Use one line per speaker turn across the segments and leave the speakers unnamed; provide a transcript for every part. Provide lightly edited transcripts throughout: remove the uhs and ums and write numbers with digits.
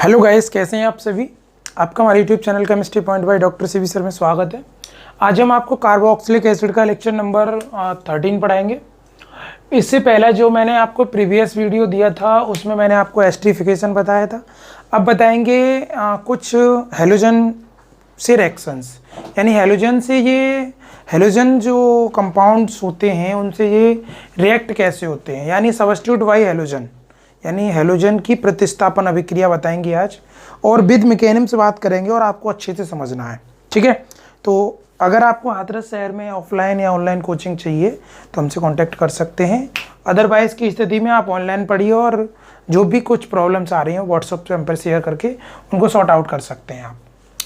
Hello guys, कैसे हैं आप सभी। आपका हमारे YouTube channel chemistry point by doctor CV sir में स्वागत है। आज हम आपको कार्बोक्सिलिक एसिड का लेक्चर नंबर 13 पढ़ाएंगे। इससे पहला जो मैंने आपको प्रीवियस वीडियो दिया था उसमें मैंने आपको एस्टरीफिकेशन बताया था। अब बताएंगे कुछ हेलोजन से रिएक्शंस, यानी हेलोजन से ये हेलोजन जो कंपाउंड्स होते हैं उनसे ये रिएक्ट कैसे होते हैं, यानी सब्स्टिट्यूट बाय हेलोजन, यानी हेलोजन की प्रतिस्थापन अभिक्रिया बताएंगे आज, और विद मैकेनिज्म से बात करेंगे और आपको अच्छे से समझना है। ठीक है, तो अगर आपको हाथरस शहर में ऑफलाइन या ऑनलाइन कोचिंग चाहिए तो हमसे कांटेक्ट कर सकते हैं। अदरवाइज़ की स्थिति में आप ऑनलाइन पढ़िए और जो भी कुछ प्रॉब्लम्स आ रही हैं व्हाट्सएप पे हम पर शेयर करके उनको सॉर्ट आउट कर सकते हैं आप।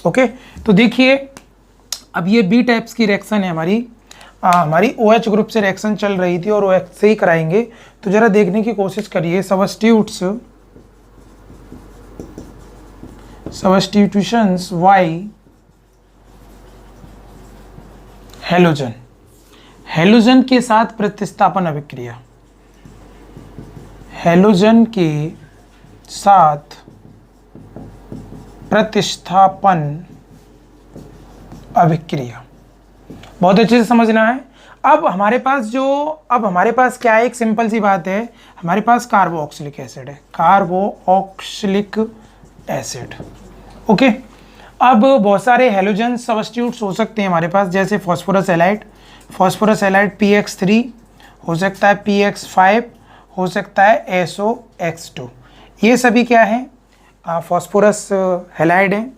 ओके, तो देखिए अब ये बी टाइप्स की रिएक्शन है हमारी OH ग्रुप से रिएक्शन चल रही थी और OH से ही कराएंगे। तो जरा देखने की कोशिश करिए। सब्स्टिट्यूशंस वाई हेलोजन, हेलोजन के साथ प्रतिस्थापन अभिक्रिया, हेलोजन के साथ प्रतिस्थापन अभिक्रिया बहुत अच्छे से समझना है। अब हमारे पास क्या है, एक सिंपल सी बात है, हमारे पास कार्बोक्सिलिक एसिड है, कार्बोक्सिलिक एसिड। ओके, अब बहुत सारे हेलोजन सब्स्टिट्यूट्स हो सकते हैं हमारे पास, जैसे फास्फोरस हैलाइड PX3 हो सकता है, PX5 हो सकता है, SOX2। ये सभी क्या है, फास्फोरस हैलाइड है।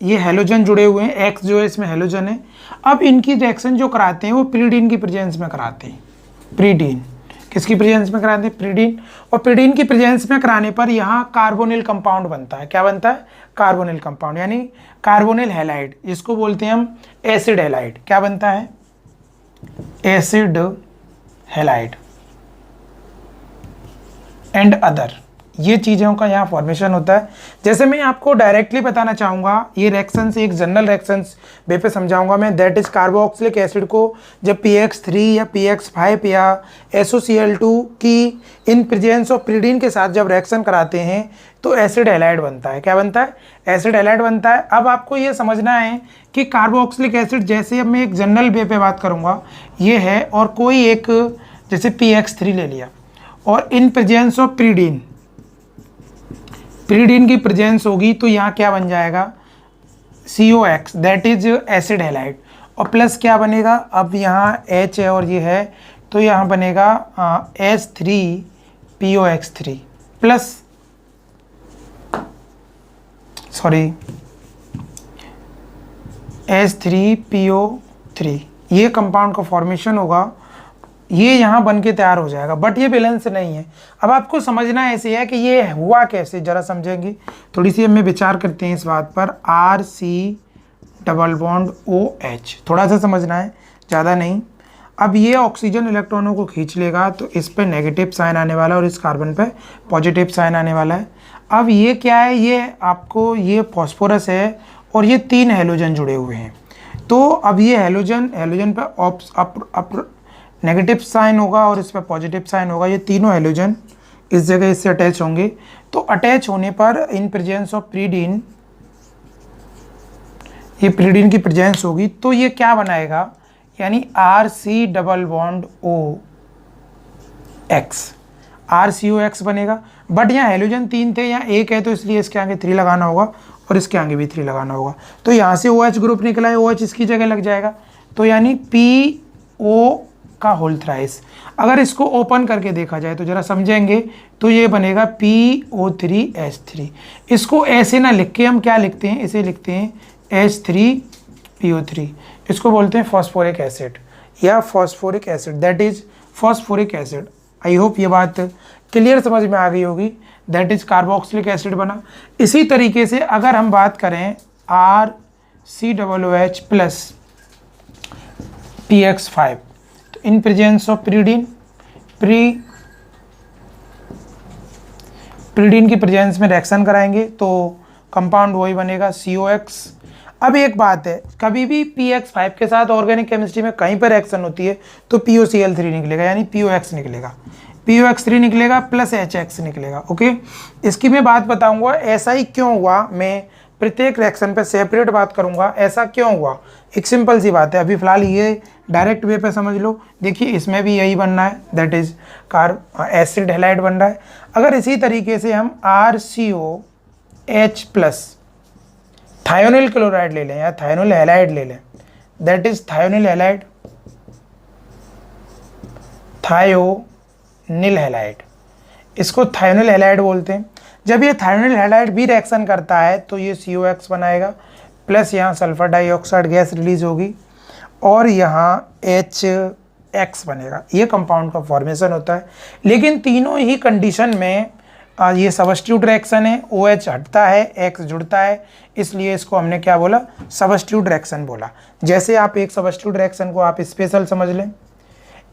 ये हेलोजन जुड़े हुए हैं, X जो है इसमें हेलोजन है। अब इनकी रिएक्शन जो कराते हैं वो प्रीडीन की प्रेजेंस में कराते हैं। प्रीडीन किसकी प्रेजेंस में कराते हैं? प्रीडीन। और प्रीडीन की प्रेजेंस में कराने पर यहाँ कार्बोनिल कंपाउंड बनता है। क्या बनता है? कार्बोनिल कंपाउंड, यानी कार्बोनिल हैलाइड, जिसको बोलते हैं हम एसिड हैलाइड। क्या बनता है? एसिड हैलाइड एंड अदर, ये चीज़ों का यहाँ फॉर्मेशन होता है। जैसे मैं आपको डायरेक्टली बताना चाहूँगा, ये रिएक्शंस एक जनरल रिएक्शंस वे पे समझाऊंगा मैं, दैट इज कार्बोक्सिलिक एसिड को जब PX3 या PX5 या SOCl2 की इन प्रेजेंस ऑफ प्रीडीन के साथ जब रिएक्शन कराते हैं तो एसिड हैलाइड बनता है। क्या बनता है? एसिड हैलाइड बनता है। अब आपको ये समझना है कि कार्बोक्सिलिक एसिड, जैसे अब मैं एक जनरल वे पे बात करूँगा, ये है, और कोई एक जैसे PX3 ले लिया और इन प्रेजेंस ऑफ प्रीडीन की प्रेजेंस होगी तो यहाँ क्या बन जाएगा? COX, that is acid halide, और प्लस क्या बनेगा? अब यहाँ H है और ये है, तो यहाँ बनेगा H3POX3 प्लस H3PO3। ये कंपाउंड का फॉर्मेशन होगा, ये यहाँ बन के तैयार हो जाएगा, बट ये बैलेंस नहीं है। अब आपको समझना ऐसे है कि ये हुआ कैसे, जरा समझेंगे। थोड़ी सी हमें विचार करते हैं इस बात पर। RC≡OH, थोड़ा सा समझना है, ज़्यादा नहीं। अब ये ऑक्सीजन इलेक्ट्रॉनों को खींच लेगा तो इस पे नेगेटिव साइन आने वाला है और इस कार्बन पे पॉजिटिव साइन आने वाला है। अब ये क्या है? ये आपको, ये फॉस्फोरस है और ये 3 हेलोजन जुड़े हुए हैं। तो अब ये हेलोजन पे नेगेटिव साइन होगा और इस पर पॉजिटिव साइन होगा। ये तीनों हेलोजन इस जगह इससे अटैच होंगे। तो अटैच होने पर इन प्रेजेंस ऑफ प्रीडीन, ये प्रीडीन की प्रेजेंस होगी तो ये क्या बनाएगा? यानी RCOX बनेगा। बट यहाँ हेलोजन 3 थे, यहाँ 1 है, तो इसलिए इसके आगे 3 लगाना होगा और इसके आगे भी 3 लगाना होगा। तो यहाँ से OH ग्रुप निकला है, OH इसकी जगह लग जाएगा, तो यानी PO का होल थ्राइस। अगर इसको ओपन करके देखा जाए तो जरा समझेंगे, तो ये बनेगा PO3H3। इसको ऐसे ना लिख के हम क्या लिखते हैं, इसे लिखते हैं H3PO3। इसको बोलते हैं फॉस्फोरिक एसिड या phosphoric acid, that is phosphoric acid. I hope ये बात क्लियर समझ में आ गई होगी। दैट इज कार्बोक्सिलिक एसिड बना। इसी तरीके से अगर हम बात करें RCOOH plus PX5, in presence of pyridine की प्रेजेंस में रिएक्शन कराएंगे तो कंपाउंड वही बनेगा, COX। अब एक बात है, कभी भी PX5 के साथ ऑर्गेनिक केमिस्ट्री में कहीं पर रिएक्शन होती है तो POCl3 निकलेगा, यानी POX निकलेगा। POX3 निकलेगा प्लस HX निकलेगा। ओके, इसकी मैं बात बताऊंगा ऐसा ही क्यों हुआ, मैं प्रत्येक रिएक्शन पे सेपरेट बात करूंगा ऐसा क्यों हुआ। एक सिंपल सी बात है, अभी फिलहाल ये डायरेक्ट वे पे समझ लो। देखिए इसमें भी यही बनना है, दैट इज एसिड हैलाइड बन रहा है। अगर इसी तरीके से हम RCOH प्लस थायोनिल क्लोराइड ले लें या थायोनिल हैलाइड ले लें, that is thionyl halide, thionyl halide, इसको थायोनिल हैलाइड बोलते हैं। जब ये थायोनिल हैलाइड भी रिएक्शन करता है तो ये COX बनाएगा, प्लस यहाँ सल्फर डाइऑक्साइड गैस रिलीज होगी और यहाँ HX बनेगा। ये कंपाउंड का फॉर्मेशन होता है। लेकिन तीनों ही कंडीशन में ये सबस्टिट्यूट रिएक्शन है, OH हटता है, X जुड़ता है, इसलिए इसको हमने क्या बोला, सबस्टिट्यूट रिएक्शन बोला। जैसे आप एक सबस्टिट्यूट रिएक्शन को आप स्पेशल समझ लें,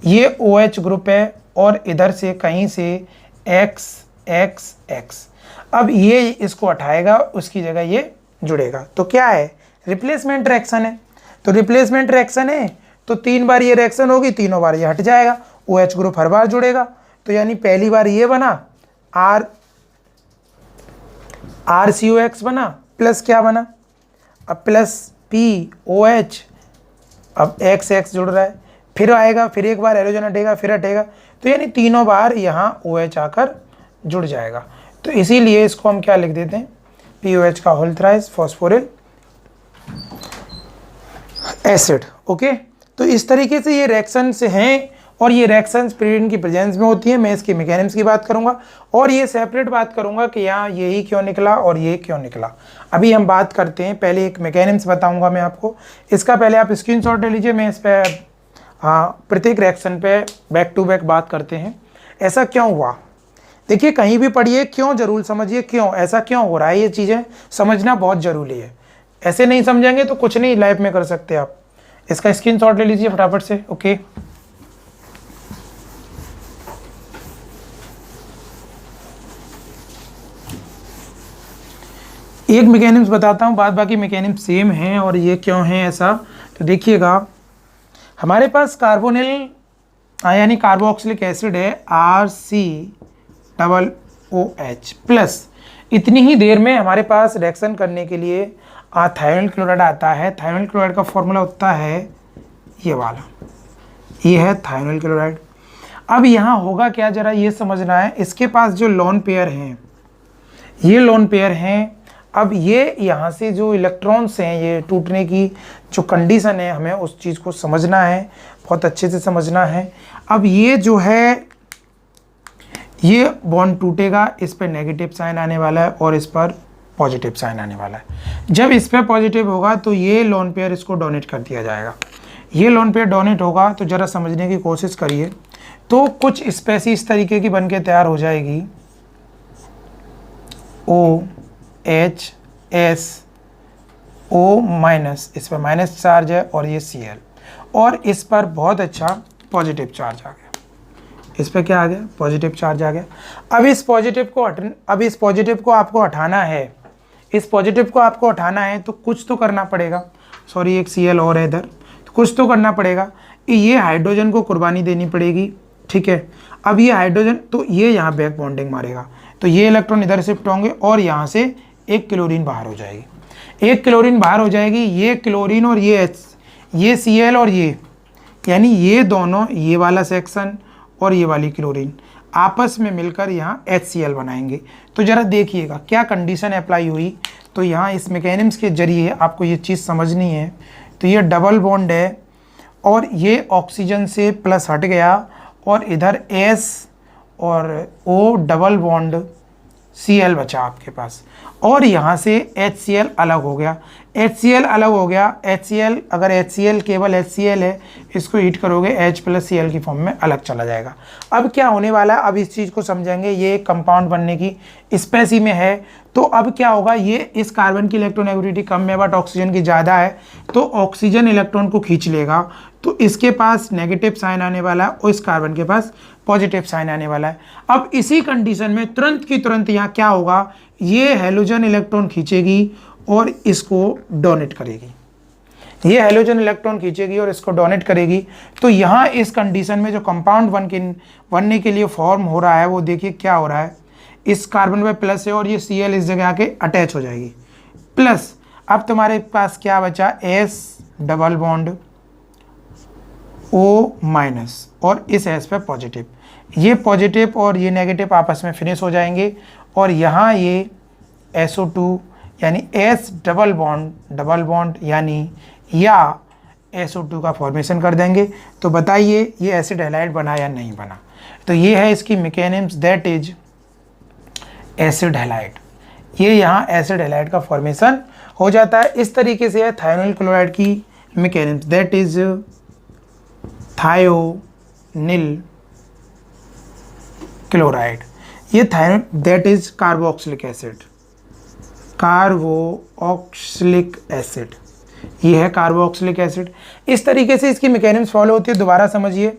ये OH ग्रुप है और इधर से कहीं से XX। अब ये इसको हटाएगा, उसकी जगह ये जुड़ेगा, तो क्या है, रिप्लेसमेंट रिएक्शन है। तो रिप्लेसमेंट रिएक्शन है तो 3 बार ये रिएक्शन होगी, तीनों बार ये हट जाएगा, OH ग्रुप हर बार जुड़ेगा। तो यानी पहली बार ये बना RCOX बना, प्लस क्या बना, अब प्लस POH, अब XX जुड़ रहा है, फिर आएगा, फिर एक बार हैलोजन हटेगा, फिर हटेगा, तो यानी तीनों बार यहाँ OH आकर जुड़ जाएगा। तो इसीलिए इसको हम क्या लिख देते हैं, POH का whole thrice phosphoryl acid. Okay, तो इस तरीके से ये रिएक्शंस हैं और ये रिएक्शंस पीरियड की प्रेजेंस में होती है। मैं इसकी मैकेनिज्म की बात करूंगा और ये सेपरेट बात करूंगा कि यहाँ यही क्यों निकला और ये क्यों निकला। अभी हम बात करते हैं, पहले एक मैकेनिज्म बताऊंगा मैं आपको। इसका पहले आप स्क्रीनशॉट ले लीजिए, मैं इस पर प्रत्येक रिएक्शन पे बैक टू बैक बात करते हैं। ऐसा क्यों हुआ, देखिए कहीं भी पढ़िए, क्यों जरूर समझिए, क्यों ऐसा क्यों हो रहा है, ये चीज़ें समझना बहुत ज़रूरी है। ऐसे नहीं समझेंगे तो कुछ नहीं लाइफ में कर सकते आप। इसका स्क्रीनशॉट ले लीजिए फटाफट से। ओके, एक मैकेनिज्म बताता हूँ, बाद बाकी मैकेनिज्म सेम हैं और ये क्यों है ऐसा। तो देखिएगा, हमारे पास कार्बोनिल यानी कार्बोक्सिलिक एसिड है RCOOH प्लस, इतनी ही देर में हमारे पास रिएक्शन करने के लिए थायोनिल क्लोराइड आता है। थायोनिल क्लोराइड का फॉर्मूला होता है ये वाला, ये है थायोनिल क्लोराइड। अब यहाँ होगा क्या, जरा ये समझना है। इसके पास जो लोन पेयर हैं, ये लोन पेयर हैं। अब ये यहाँ से जो इलेक्ट्रॉन्स हैं, ये टूटने की जो कंडीशन है, हमें उस चीज़ को समझना है, बहुत अच्छे से समझना है। अब ये जो है, ये बॉन्ड टूटेगा, इस पर नेगेटिव साइन आने वाला है और इस पर पॉजिटिव साइन आने वाला है। जब इस पर पॉजिटिव होगा तो ये लोन पेयर इसको डोनेट कर दिया जाएगा। ये लोन पेयर डोनेट होगा तो ज़रा समझने की कोशिश करिए। तो कुछ स्पेसी इस तरीके की बनके तैयार हो जाएगी, OHSO-, इस पर माइनस चार्ज है और ये Cl, और इस पर बहुत अच्छा पॉजिटिव चार्ज आ गया। इस पर क्या आ गया, पॉजिटिव चार्ज आ गया। अब इस पॉजिटिव को आपको हटाना है, इस पॉजिटिव को आपको हटाना है तो कुछ तो करना पड़ेगा। सॉरी, एक Cl और है इधर, तो कुछ तो करना पड़ेगा। ये हाइड्रोजन को कुर्बानी देनी पड़ेगी, ठीक है। अब ये हाइड्रोजन, तो ये यहाँ बैक बॉन्डिंग मारेगा, तो ये इलेक्ट्रॉन इधर शिफ्ट होंगे और यहाँ से एक क्लोरीन बाहर हो जाएगी, एक क्लोरीन बाहर हो जाएगी। ये क्लोरीन और ये Cl और ये, यानी ये दोनों, ये वाला सेक्शन और ये वाली क्लोरीन आपस में मिलकर यहाँ HCl बनाएंगे। तो ज़रा देखिएगा क्या कंडीशन अप्लाई हुई। तो यहाँ इस मैकेनिज्म के जरिए आपको ये चीज़ समझनी है। तो ये डबल बॉन्ड है और ये ऑक्सीजन से प्लस हट गया और इधर S और O डबल बॉन्ड Cl बचा आपके पास, और यहाँ से HCl अलग हो गया। HCl अलग हो गया, HCl, अगर HCl केवल HCl है, इसको हीट करोगे H प्लस Cl की फॉर्म में अलग चला जाएगा। अब क्या होने वाला है, अब इस चीज़ को समझेंगे। ये कंपाउंड बनने की स्पेसी में है, तो अब क्या होगा, ये इस कार्बन की इलेक्ट्रोनेगेटिविटी कम है बट ऑक्सीजन की ज़्यादा है, तो ऑक्सीजन इलेक्ट्रॉन को खींच लेगा, तो इसके पास नेगेटिव साइन आने वाला है और इस कार्बन के पास पॉजिटिव साइन आने वाला है। अब इसी कंडीशन में तुरंत की तुरंत यहाँ क्या होगा, ये हैलोजन इलेक्ट्रॉन खींचेगी और इसको डोनेट करेगी। ये हैलोजन इलेक्ट्रॉन खींचेगी और इसको डोनेट करेगी। तो यहाँ इस कंडीशन में जो कंपाउंड बनने के लिए फॉर्म हो रहा है वो देखिए क्या हो रहा है, इस कार्बन पे प्लस है और ये Cl इस जगह आके अटैच हो जाएगी प्लस। अब तुम्हारे पास क्या बचा, S double bond O minus और इस S पे पॉजिटिव, ये पॉजिटिव और ये नेगेटिव आपस में फिनिश हो जाएंगे और यहाँ ये SO2 यानी S डबल बॉन्ड यानी या SO2 का फॉर्मेशन कर देंगे। तो बताइए ये एसिड हैलाइड बना या नहीं बना। तो ये है इसकी mechanism, that is acid halide. ये यहाँ एसिड हैलाइड का फॉर्मेशन हो जाता है। इस तरीके से है थायोनिल क्लोराइड की mechanism, that is thionyl chloride. ये दैट इज कार्बोक्सिलिक एसिड, ये है कार्बोक्सिलिक एसिड। इस तरीके से इसकी मैकेनिज्म फॉलो होती है। दोबारा समझिए,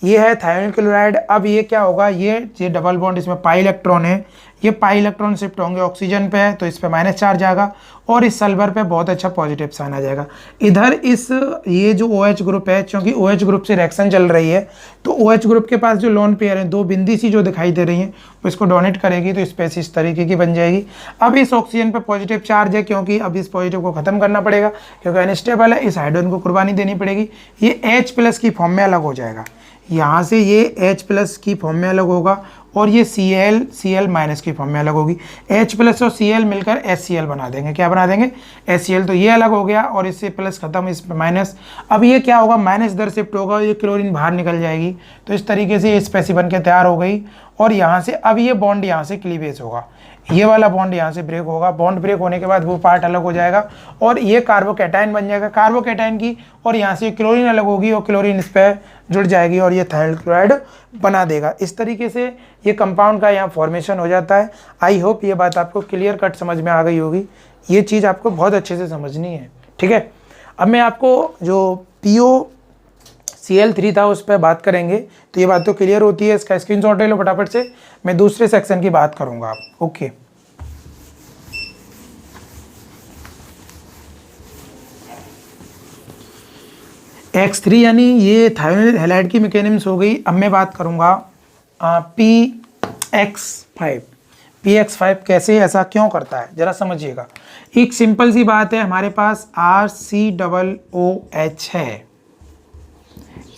ये है थायोनिल क्लोराइड। अब ये क्या होगा, ये डबल बॉन्ड, इसमें पाई इलेक्ट्रॉन है, ये पाई इलेक्ट्रॉन शिफ्ट होंगे ऑक्सीजन पे, तो इस पे माइनस चार्ज आएगा और इस सल्फर पे बहुत अच्छा पॉजिटिव साइन आ जाएगा। इधर इस ये जो OH ग्रुप है, क्योंकि OH ग्रुप से रिएक्शन चल रही है तो OH ग्रुप के पास जो लोन पेयर है, दो बिंदी सी जो दिखाई दे रही हैं, वो इसको डोनेट करेगी तो स्पेस इस तरीके की बन जाएगी। अब इस ऑक्सीजन पे पॉजिटिव चार्ज है, क्योंकि अब इस पॉजिटिव को खत्म करना पड़ेगा क्योंकि अनस्टेबल है, इस हाइड्रोजन को कुर्बानी देनी पड़ेगी। ये H+ की फॉर्म में अलग हो जाएगा, यहाँ से ये H+ की फॉर्म में अलग होगा और ये Cl- की फॉर्म में अलग होगी। H+ और Cl मिलकर HCl बना देंगे। क्या बना देंगे, HCl। तो ये अलग हो गया और इससे प्लस खत्म, इस माइनस। अब ये क्या होगा, माइनस इधर शिफ्ट होगा, ये क्लोरीन बाहर निकल जाएगी। तो इस तरीके से ये स्पेसी बन के तैयार हो गई और यहाँ से अब ये बॉन्ड यहाँ से क्लीवेज होगा, ये वाला बॉन्ड यहाँ से ब्रेक होगा। बॉन्ड ब्रेक होने के बाद वो पार्ट अलग हो जाएगा और ये कार्बोकैटायन बन जाएगा, कार्बोकैटायन की, और यहाँ से क्लोरीन अलग होगी और क्लोरीन इस पर जुड़ जाएगी और ये थायोनिल क्लोराइड बना देगा। इस तरीके से ये कंपाउंड का यहाँ फॉर्मेशन हो जाता है। आई होप ये बात आपको क्लियर कट समझ में आ गई होगी। ये चीज़ आपको बहुत अच्छे से समझनी है, ठीक है। अब मैं आपको जो POCl3 था उस पर बात करेंगे, तो ये बात तो क्लियर होती है। इसका स्क्रीनशॉट ले लो फटाफट से, मैं दूसरे सेक्शन की बात करूँगा आप, ओके। X3 यानी ये थायोनिल हैलाइड की मैकेनिज्म हो गई। अब मैं बात करूँगा PX5। PX5 कैसे, ऐसा क्यों करता है, ज़रा समझिएगा। एक सिंपल सी बात है, हमारे पास RCOOH है,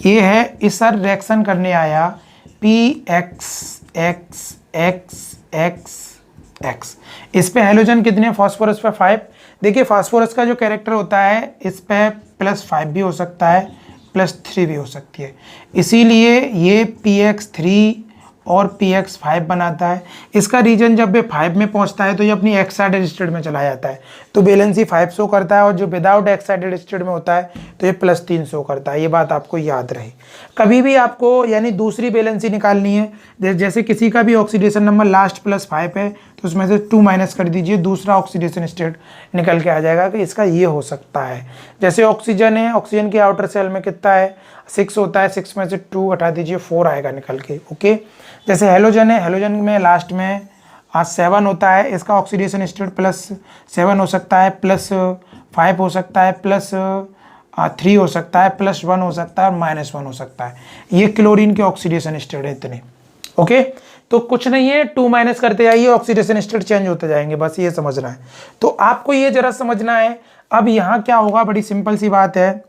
ये है, इस सर रिएक्शन करने आया PXXXX। इस पे हैलोजन कितने, फास्फोरस पे 5। देखिए फास्फोरस का जो कैरेक्टर होता है, इस पे +5 भी हो सकता है, +3 भी हो सकती है, इसीलिए ये PX3 और PX5 बनाता है। इसका रीजन जब ये 5 में पहुंचता है तो ये अपनी एक्साइटेड स्टेट में चला जाता है, तो वैलेंसी 5 शो करता है, और जो विदाउट एक्साइटेड स्टेट में होता है तो ये +3 शो करता है। ये बात आपको याद रहे। कभी भी आपको यानी दूसरी वैलेंसी निकालनी है, जैसे किसी का भी ऑक्सीडेशन नंबर लास्ट +5 है तो उसमें से 2 माइनस कर दीजिए, दूसरा ऑक्सीडेशन स्टेट निकल के आ जाएगा कि इसका ये हो सकता है। जैसे ऑक्सीजन है, ऑक्सीजन के आउटर सेल में कितना है, 6 होता है, 6 में से 2 हटा दीजिए, 4 आएगा निकल के, ओके। जैसे हैलोजन है, हैलोजन में लास्ट में 7 होता है, इसका ऑक्सीडेशन स्टेट +7 हो सकता है, +5 हो सकता है, +3 हो सकता है, +1 हो सकता है और -1 हो सकता है। ये क्लोरीन के ऑक्सीडेशन स्टेट है इतने, ओके। तो कुछ नहीं है, 2 माइनस करते जाइए, ऑक्सीडेशन स्टेट चेंज होते जाएंगे, बस ये समझना है। तो आपको ये जरा समझना है। अब यहाँ क्या होगा, बड़ी सिंपल सी बात है,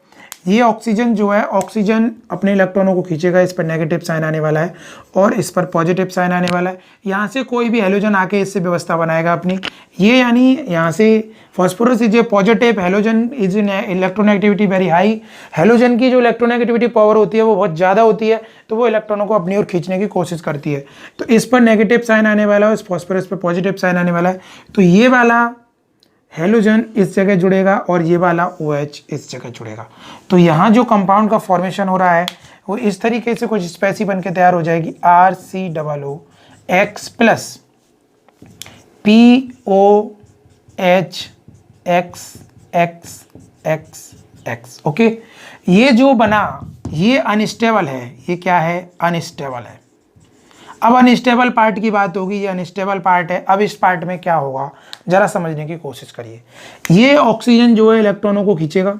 ये ऑक्सीजन जो है, ऑक्सीजन अपने इलेक्ट्रॉनों को खींचेगा, इस पर नेगेटिव साइन आने वाला है और इस पर पॉजिटिव साइन आने वाला है। यहाँ से कोई भी हैलोजन आके इससे व्यवस्था बनाएगा अपनी, ये यानी यहाँ से phosphorus is a positive, halogen is in electronegativity very high. Halogen की जो इलेक्ट्रोनेगेटिविटी पावर होती है वो बहुत ज़्यादा होती है, तो वो इलेक्ट्रॉनों को अपनी ओर खींचने की कोशिश करती है। तो इस पर नेगेटिव साइन आने वाला है, इस फॉस्फोरस पर पॉजिटिव साइन आने वाला है। तो ये वाला हैलोजन इस जगह जुड़ेगा और ये वाला OH इस जगह जुड़ेगा। तो यहाँ जो कंपाउंड का फॉर्मेशन हो रहा है वो इस तरीके से कुछ स्पेसी बन के तैयार हो जाएगी, RCOOX प्लस POHXXXX, ओके। ये जो बना ये अनस्टेबल है, ये क्या है, अनस्टेबल है। अब अनस्टेबल पार्ट की बात होगी, ये अनस्टेबल पार्ट है। अब इस पार्ट में क्या होगा, जरा समझने की कोशिश करिए। ये ऑक्सीजन जो है इलेक्ट्रॉनों को खींचेगा,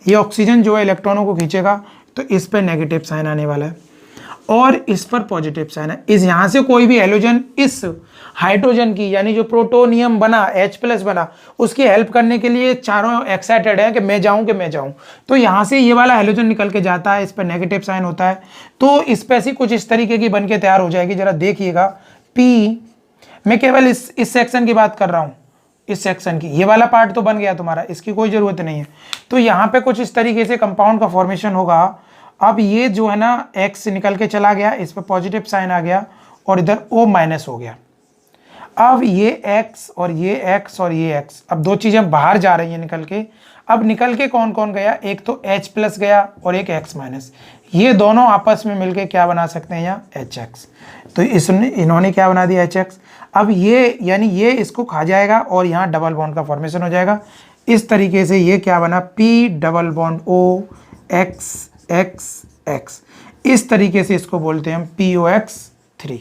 ये ऑक्सीजन जो है इलेक्ट्रॉनों को खींचेगा, तो इस पर नेगेटिव साइन आने वाला है और इस पर पॉजिटिव साइन है। इस यहाँ से कोई भी हैलोजन इस हाइड्रोजन की यानी जो प्रोटोनियम बना H+ बना उसकी हेल्प करने के लिए चारों एक्साइटेड है कि मैं जाऊं। तो यहाँ से ये वाला हैलोजन निकल के जाता है, इस पर नेगेटिव साइन होता है, तो इस पे ऐसी कुछ इस तरीके की बन के तैयार हो जाएगी। जरा देखिएगा P, मैं केवल इस सेक्शन की बात कर रहा हूँ, इस सेक्शन की, ये वाला पार्ट तो बन गया तुम्हारा, इसकी कोई जरूरत नहीं है। तो यहाँ पे कुछ इस तरीके से कंपाउंड का फॉर्मेशन होगा। अब ये जो है ना X निकल के चला गया, इस पर पॉजिटिव साइन आ गया और इधर O- हो गया। अब ये X और ये X और ये X, अब दो चीजें बाहर जा रही हैं निकल के। अब निकल के कौन कौन गया, एक तो H+ गया और एक X-, ये दोनों आपस में मिलके क्या बना सकते हैं यहाँ HX। तो इन्होंने क्या बना दिया HX। अब ये यानी ये इसको खा जाएगा और यहाँ डबल बॉन्ड का फॉर्मेशन हो जाएगा। इस तरीके से ये क्या बना, P+O XX। इस तरीके से इसको बोलते हैं हम POX3।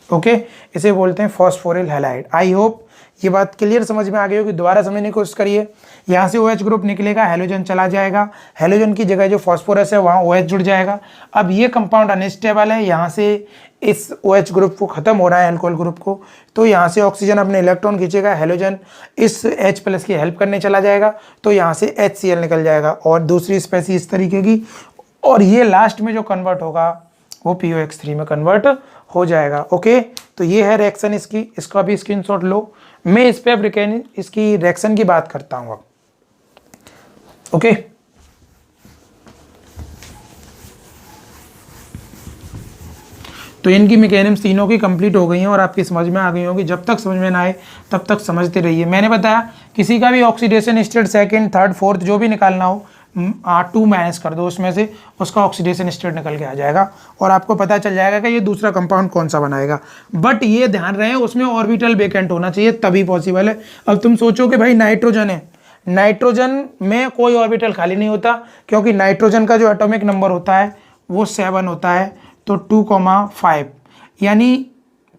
ओके, इसे बोलते हैं फॉस्फोरिल हैलाइड। आई होप ये बात क्लियर समझ में आ गई होगी। दोबारा समझने की कोशिश करिए। यहाँ से OH ग्रुप निकलेगा, हैलोजन चला जाएगा, हैलोजन की जगह जो फॉस्फोरस है वहाँ OH जुड़ जाएगा। अब ये कंपाउंड अनस्टेबल है, यहाँ से इस OH ग्रुप को खत्म हो रहा है अल्कोहल ग्रुप को, तो यहाँ से ऑक्सीजन अपने इलेक्ट्रॉन खींचेगा, हैलोजन इस H+ की हेल्प करने चला जाएगा, तो यहाँ से HCl निकल जाएगा और दूसरी स्पेसी इस तरीके की, और ये लास्ट में जो कन्वर्ट होगा वो POX3 में कन्वर्ट हो जाएगा। ओके, तो ये है रिएक्शन इसका भी स्क्रीनशॉट लो। मैं इस पे अब इसकी रिएक्शन की बात करता हूँ अब। ओके, तो इनकी मैकेनिज्म तीनों की कंप्लीट हो गई हैं और आपकी समझ में आ गई होगी। जब तक समझ में ना आए तब तक समझते रहिए। मैंने बताया किसी का भी oxidation state second, third, fourth जो भी निकालना हो 2- कर दो, उसमें से उसका ऑक्सीडेशन स्टेट निकल के आ जाएगा और आपको पता चल जाएगा कि ये दूसरा कंपाउंड कौन सा बनाएगा। बट ये ध्यान रहे उसमें ऑर्बिटल वेकेंट होना चाहिए, तभी पॉसिबल है। अब तुम सोचो कि भाई नाइट्रोजन है, नाइट्रोजन में कोई ऑर्बिटल खाली नहीं होता, क्योंकि नाइट्रोजन का जो एटॉमिक नंबर होता है वो 7 होता है। तो 2,5 यानी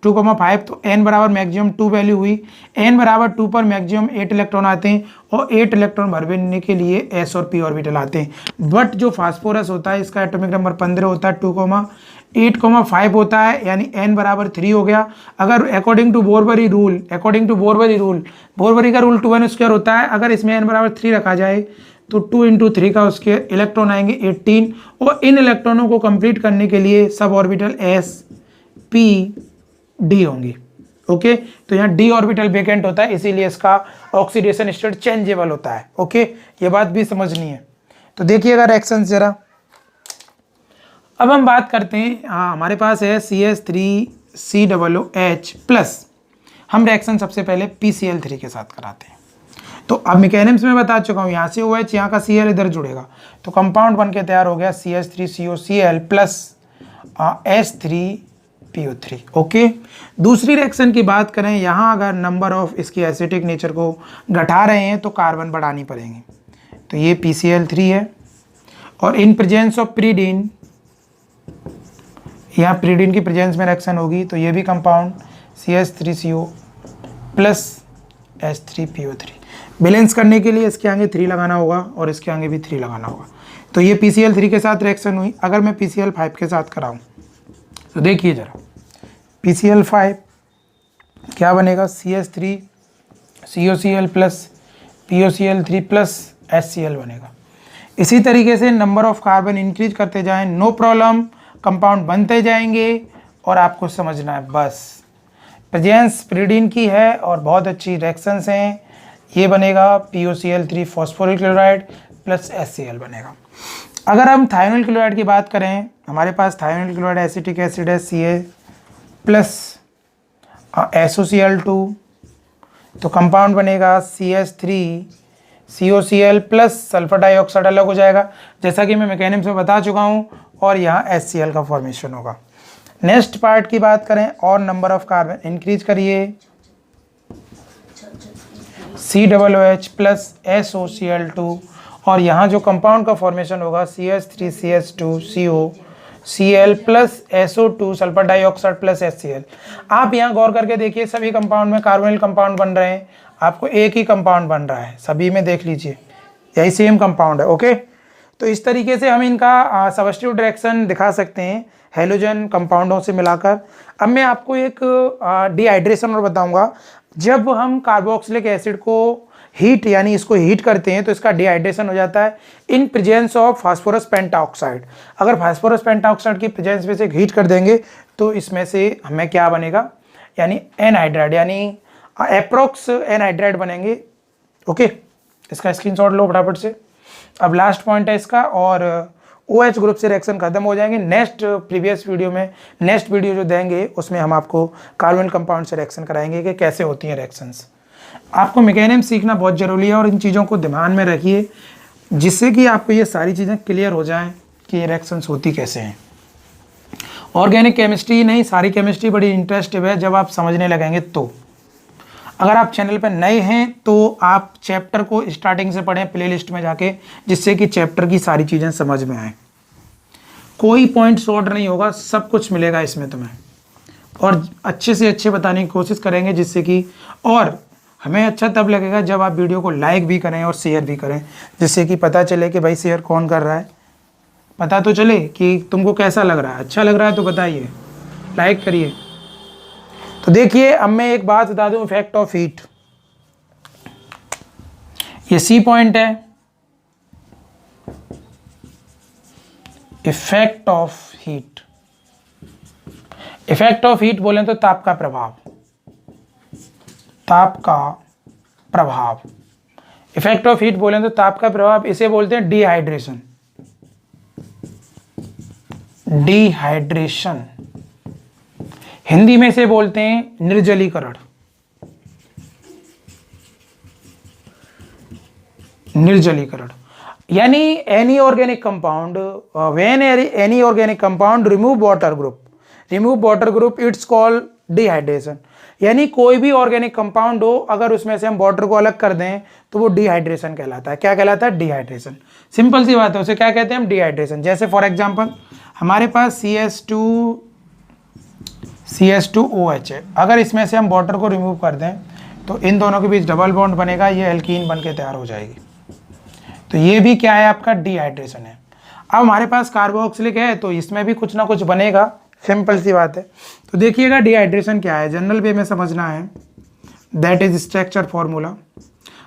2,5, तो n बराबर मैक्सिमम 2 वैल्यू हुई। n बराबर 2 पर मैक्सिमम 8 इलेक्ट्रॉन आते हैं और 8 इलेक्ट्रॉन भरने के लिए s और p ऑर्बिटल आते हैं। बट जो फास्फोरस होता है इसका एटॉमिक नंबर 15 होता है, 2,8,5 होता है, यानी n बराबर 3 हो गया। अगर अकॉर्डिंग टू बोरबरी रूल, बोरबरी का रूल 2n² होता है। अगर इसमें n बराबर 3 रखा जाए तो 2 × 3 का उसके इलेक्ट्रॉन आएंगे 18, और इन इलेक्ट्रॉनों को कंप्लीट करने के लिए sub orbital s p d होंगी। ओके, तो यहाँ d ऑर्बिटल वेकेंट होता है, इसीलिए इसका ऑक्सीडेशन स्टेट चेंजेबल होता है। ओके, ये बात भी समझनी है। तो देखिएगा रिएक्शन जरा। अब हम बात करते हैं, हमारे पास है CH3COOH+। हम रिएक्शन सबसे पहले PCl3 के साथ कराते हैं। तो अब मैकेनिज्म में बता चुका हूँ, यहाँ से OH, यहाँ का Cl इधर जुड़ेगा, तो कंपाउंड बन के तैयार हो गया CH3COCl प्लस H3PO3। ओके, दूसरी रिएक्शन की बात करें, यहाँ अगर नंबर ऑफ इसकी एसिटिक नेचर को घटा रहे हैं तो कार्बन बढ़ानी पड़ेंगे। तो ये PCl3 है और इन प्रेजेंस ऑफ प्रीडीन, यहाँ प्रीडीन की प्रेजेंस में रिएक्शन होगी, तो ये भी compound CH3CO plus H3PO3। Balance करने के लिए इसके आगे 3 लगाना होगा और इसके आगे भी 3 लगाना होगा। तो ये PCl3 के साथ रिएक्शन हुई। अगर मैं PCl5 के साथ कराऊं तो देखिए जरा, PCl5 क्या बनेगा, CH3COCl plus POCl3 plus HCl बनेगा। इसी तरीके से नंबर ऑफ कार्बन इंक्रीज करते जाएं, नो प्रॉब्लम, कंपाउंड बनते जाएंगे और आपको समझना है बस। प्रेजेंस प्रीडीन की है और बहुत अच्छी रिएक्शंस हैं। ये बनेगा POCl3 phosphoryl chloride plus HCl बनेगा। अगर हम थायोनिल क्लोराइड की बात करें, हमारे पास थायोनिल क्लोराइड एसिटिक एसिड है Ca प्लस SOCl2, तो कंपाउंड बनेगा CH3COCl प्लस सल्फर डाइऑक्साइड अलग हो जाएगा, जैसा कि मैं मैकेनिज्म में बता चुका हूँ, और यहाँ HCl का फॉर्मेशन होगा। नेक्स्ट पार्ट की बात करें, और नंबर ऑफ कार्बन इंक्रीज करिए, COOH प्लस SOCl2, और यहाँ जो कंपाउंड का फॉर्मेशन होगा CH3CH2COCl plus SO2 sulphur dioxide plus HCl। आप यहाँ गौर करके देखिए, सभी कंपाउंड में कार्बोनिल कंपाउंड बन रहे हैं, आपको एक ही कंपाउंड बन रहा है, सभी में देख लीजिए यही सेम कंपाउंड है। ओके, तो इस तरीके से हम इनका सब्स्टिट्यूट रिएक्शन दिखा सकते हैं हेलोजन कंपाउंडों से मिलाकर। अब मैं आपको एक डिहाइड्रेशन और बताऊंगा। जब हम कार्बोक्सिलिक एसिड को हीट यानी इसको हीट करते हैं तो इसका डिहाइड्रेशन हो जाता है इन प्रेजेंस ऑफ फास्फोरस पेंटाऑक्साइड। अगर फास्फोरस पेंटाऑक्साइड की प्रेजेंस में से हीट कर देंगे तो इसमें से हमें क्या बनेगा, यानी एनहाइड्राइड, यानी एप्रोक्स एनहाइड्राइड बनेंगे। ओके, इसका स्क्रीनशॉट लो फटाफट से। अब लास्ट पॉइंट है इसका, और OH ग्रुप से रिएक्शन खत्म हो जाएंगे। नेक्स्ट वीडियो जो देंगे उसमें हम आपको कार्बन कंपाउंड से रिएक्शन कराएंगे कि कैसे होती हैं रिएक्शंस। आपको मैकेनिज्म सीखना बहुत जरूरी है और इन चीज़ों को ध्यान में रखिए जिससे कि आपको ये सारी चीज़ें क्लियर हो जाएं कि ये रिएक्शंस होती कैसे हैं। ऑर्गेनिक केमिस्ट्री नहीं, सारी केमिस्ट्री बड़ी इंटरेस्टिव है जब आप समझने लगेंगे तो। अगर आप चैनल पर नए हैं तो आप चैप्टर को स्टार्टिंग से पढ़ें प्लेलिस्ट में जाके, जिससे कि चैप्टर की सारी चीज़ें समझ में आए। कोई पॉइंट शॉर्ट नहीं होगा, सब कुछ मिलेगा इसमें तुम्हें, और अच्छे से अच्छे बताने की कोशिश करेंगे जिससे कि, और हमें अच्छा तब लगेगा जब आप वीडियो को लाइक भी करें और शेयर भी करें, जिससे कि पता चले कि भाई शेयर कौन कर रहा है, पता तो चले कि तुमको कैसा लग रहा है। अच्छा लग रहा है तो बताइए, लाइक करिए। तो देखिए, अब मैं एक बात बता दूं, इफेक्ट ऑफ हीट, ये सी पॉइंट है। Effect of heat, effect of heat बोलें तो ताप का प्रभाव, ताप का प्रभाव। इफेक्ट ऑफ हीट बोलें तो ताप का प्रभाव, इसे बोलते हैं डिहाइड्रेशन। डिहाइड्रेशन हिंदी में से बोलते हैं निर्जलीकरण। निर्जलीकरण यानी any organic compound, when any organic compound remove water group it's called dehydration. यानी कोई भी ऑर्गेनिक कंपाउंड हो, अगर उसमें से हम वाटर को अलग कर दें तो वो डिहाइड्रेशन कहलाता है। क्या कहलाता है? डिहाइड्रेशन। सिंपल सी बात है, उसे क्या कहते हैं हम? डिहाइड्रेशन। जैसे फॉर एग्जांपल हमारे पास CH2OH है, अगर इसमें से हम वाटर को रिमूव कर दें तो इन दोनों के बीच डबल बॉन्ड बनेगा, ये एल्कीन बन के तैयार हो जाएगी। तो ये भी क्या है? आपका डिहाइड्रेशन है। अब हमारे पास कार्बोक्सिलिक है तो इसमें भी कुछ ना कुछ बनेगा, सिंपल सी बात है। तो देखिएगा डिहाइड्रेशन क्या है, जनरल वे में समझना है, दैट इज स्ट्रक्चर फॉर्मूला।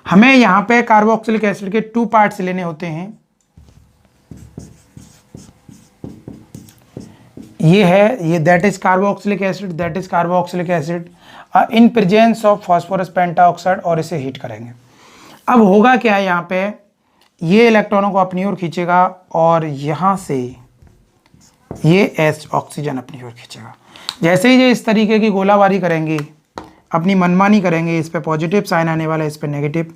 हमें यहाँ पे कार्बोक्सिलिक एसिड के 2 पार्ट्स लेने होते हैं। ये है, ये that is carboxylic acid in presence of phosphorus pentoxide, और इसे हीट करेंगे। अब होगा क्या है, यहाँ पे ये इलेक्ट्रॉनों को अपनी ओर खींचेगा और यहाँ से ये H ऑक्सीजन अपनी ओर खींचेगा। जैसे ही ये इस तरीके की गोलाबारी करेंगे, अपनी मनमानी करेंगे, इस पे पॉजिटिव साइन आने वाला है, इस पे नेगेटिव,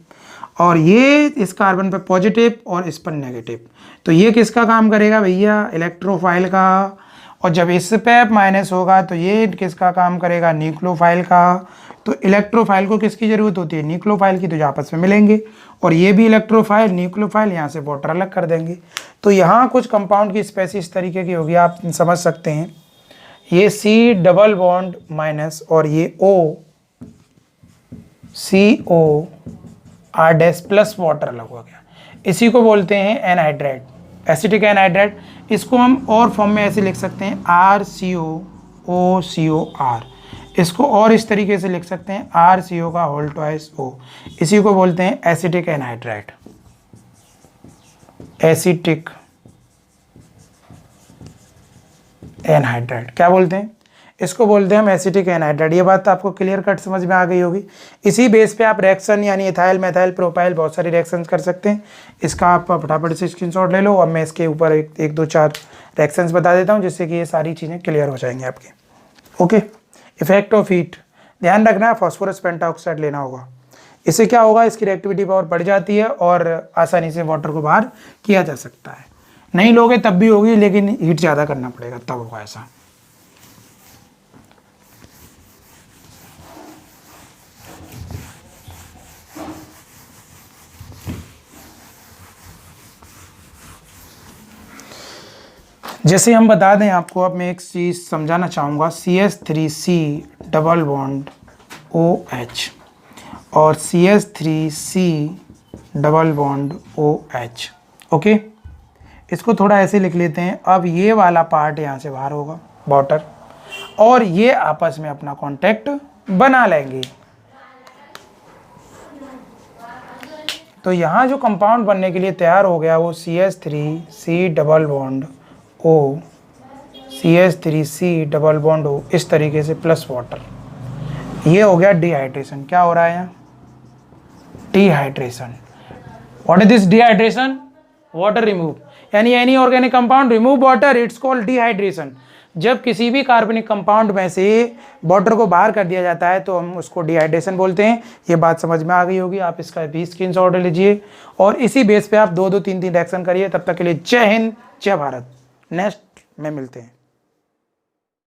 और ये इस कार्बन पे पॉजिटिव और इस पर नेगेटिव। तो ये किसका काम करेगा भैया? इलेक्ट्रोफाइल का। और जब इस पे माइनस होगा तो ये किसका काम करेगा? न्यूक्लियोफाइल का। तो इलेक्ट्रोफाइल को किसकी ज़रूरत होती है? न्यूक्लियोफाइल की। तो जो आपस में मिलेंगे, और ये भी इलेक्ट्रोफाइल न्यूक्लियोफाइल, यहाँ से वाटर अलग कर देंगे। तो यहाँ कुछ कंपाउंड की स्पेसिस तरीके की होगी, आप समझ सकते हैं। ये C डबल बॉन्ड माइनस और ये CO R- प्लस वाटर अलग हो गया, इसी को बोलते हैं एनहाइड्राइड, एसिटिक एनहाइड्राइड। इसको हम और फॉर्म में ऐसे लिख सकते हैं RCOOCOR। इसको और इस तरीके से लिख सकते हैं RCO का होल ट्वाइस O। इसी को बोलते हैं एसिटिक एनहाइड्राइड, एसिटिक एनहाइड्राइड। क्या बोलते हैं? इसको बोलते हैं हम एसिटिक एनहाइड्राइड। ये बात तो आपको क्लियर कट समझ में आ गई होगी। इसी बेस पे आप रिएक्शन यानी इथाइल मेथाइल प्रोपाइल बहुत सारी रिएक्शंस कर सकते हैं। इसका आप फटाफट से स्क्रीनशॉट ले लो। अब मैं इसके ऊपर एक दो चार रिएक्शंस बता देता हूँ जिससे कि ये सारी चीज़ें क्लियर हो जाएंगी आपके। ओके, इफेक्ट ऑफ हीट, ध्यान रखना है, फास्फोरस पेंटाऑक्साइड लेना होगा। इससे क्या होगा? इसकी रिएक्टिविटी पावर बढ़ जाती है और आसानी से वाटर को बाहर किया जा सकता है। नहीं लोगे तब भी होगी, लेकिन हीट ज़्यादा करना पड़ेगा तब होगा ऐसा। जैसे हम बता दें आपको, अब मैं एक चीज़ समझाना चाहूँगा। CH3C डबल बॉन्ड OH और CH3C double bond OH। Okay, इसको थोड़ा ऐसे लिख लेते हैं। अब ये वाला पार्ट यहाँ से बाहर होगा, वाटर, और ये आपस में अपना कांटेक्ट बना लेंगे। तो यहाँ जो कंपाउंड बनने के लिए तैयार हो गया वो CH3C double bond O, CH3C double bond O, इस तरीके से प्लस वाटर। ये हो गया डिहाइड्रेशन। क्या हो रहा है यहाँ? Dehydration. What is this dehydration? Water remove, यानी any organic compound remove water, it's called dehydration. जब किसी भी कार्बनिक कंपाउंड में से वाटर को बाहर कर दिया जाता है तो हम उसको डिहाइड्रेशन बोलते हैं। ये बात समझ में आ गई होगी, आप इसका भी स्क्रीनशॉट लीजिए और इसी बेस पे आप 2-2 3-3 रिएक्शन करिए। तब तक के लिए जय हिंद, जय भारत। नेक्स्ट में मिलते हैं।